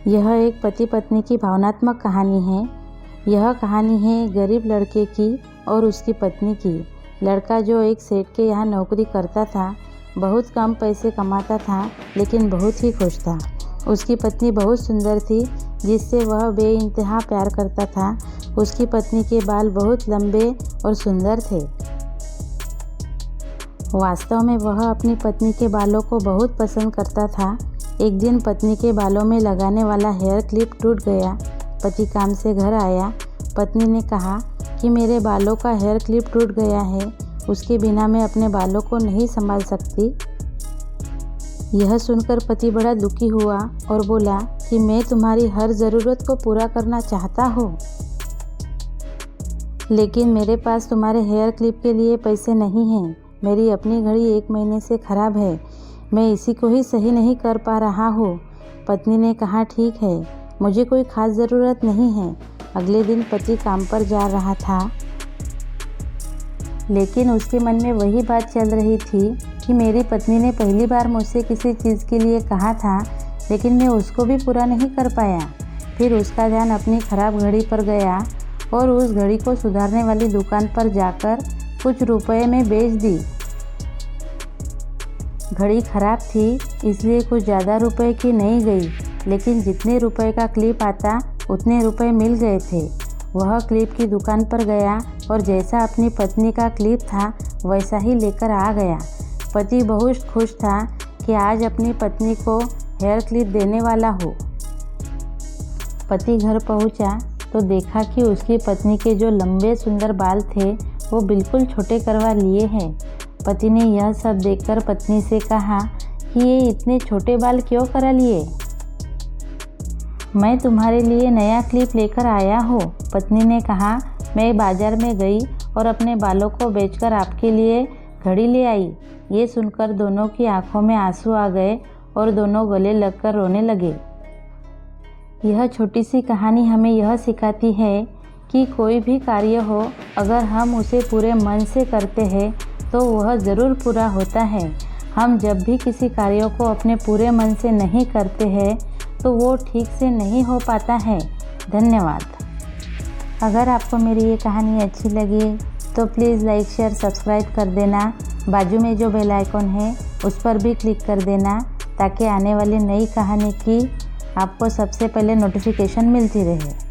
यह एक पति पत्नी की भावनात्मक कहानी है। यह कहानी है गरीब लड़के की और उसकी पत्नी की। लड़का जो एक सेठ के यहाँ नौकरी करता था, बहुत कम पैसे कमाता था, लेकिन बहुत ही खुश था। उसकी पत्नी बहुत सुंदर थी, जिससे वह बेइंतहा प्यार करता था। उसकी पत्नी के बाल बहुत लंबे और सुंदर थे। वास्तव में वह अपनी पत्नी के बालों को बहुत पसंद करता था। एक दिन पत्नी के बालों में लगाने वाला हेयर क्लिप टूट गया। पति काम से घर आया। पत्नी ने कहा कि मेरे बालों का हेयर क्लिप टूट गया है, उसके बिना मैं अपने बालों को नहीं संभाल सकती। यह सुनकर पति बड़ा दुखी हुआ और बोला कि मैं तुम्हारी हर ज़रूरत को पूरा करना चाहता हूँ, लेकिन मेरे पास तुम्हारे हेयर क्लिप के लिए पैसे नहीं हैं। मेरी अपनी घड़ी 1 महीने से ख़राब है, मैं इसी को ही सही नहीं कर पा रहा हूँ। पत्नी ने कहा ठीक है, मुझे कोई ख़ास ज़रूरत नहीं है। अगले दिन पति काम पर जा रहा था, लेकिन उसके मन में वही बात चल रही थी कि मेरी पत्नी ने पहली बार मुझसे किसी चीज़ के लिए कहा था, लेकिन मैं उसको भी पूरा नहीं कर पाया। फिर उसका ध्यान अपनी ख़राब घड़ी पर गया और उस घड़ी को सुधारने वाली दुकान पर जाकर कुछ रुपए में बेच दी। घड़ी ख़राब थी, इसलिए कुछ ज़्यादा रुपए की नहीं गई, लेकिन जितने रुपए का क्लिप आता उतने रुपए मिल गए थे। वह क्लिप की दुकान पर गया और जैसा अपनी पत्नी का क्लिप था वैसा ही लेकर आ गया। पति बहुत खुश था कि आज अपनी पत्नी को हेयर क्लिप देने वाला हो। पति घर पहुंचा तो देखा कि उसकी पत्नी के जो लंबे सुंदर बाल थे वो बिल्कुल छोटे करवा लिए हैं। पति ने यह सब देखकर पत्नी से कहा कि ये इतने छोटे बाल क्यों करा लिए? मैं तुम्हारे लिए नया क्लिप लेकर आया हूँ। पत्नी ने कहा मैं बाजार में गई और अपने बालों को बेचकर आपके लिए घड़ी ले आई। ये सुनकर दोनों की आंखों में आंसू आ गए और दोनों गले लगकर रोने लगे। यह छोटी सी कहानी हमें यह सिखाती है कि कोई भी कार्य हो, अगर हम उसे पूरे मन से करते हैं तो वह ज़रूर पूरा होता है। हम जब भी किसी कार्य को अपने पूरे मन से नहीं करते हैं तो वो ठीक से नहीं हो पाता है। धन्यवाद। अगर आपको मेरी ये कहानी अच्छी लगी तो प्लीज़ लाइक, शेयर, सब्सक्राइब कर देना। बाजू में जो बेल आइकॉन है उस पर भी क्लिक कर देना, ताकि आने वाली नई कहानी की आपको सबसे पहले नोटिफिकेशन मिलती रहे।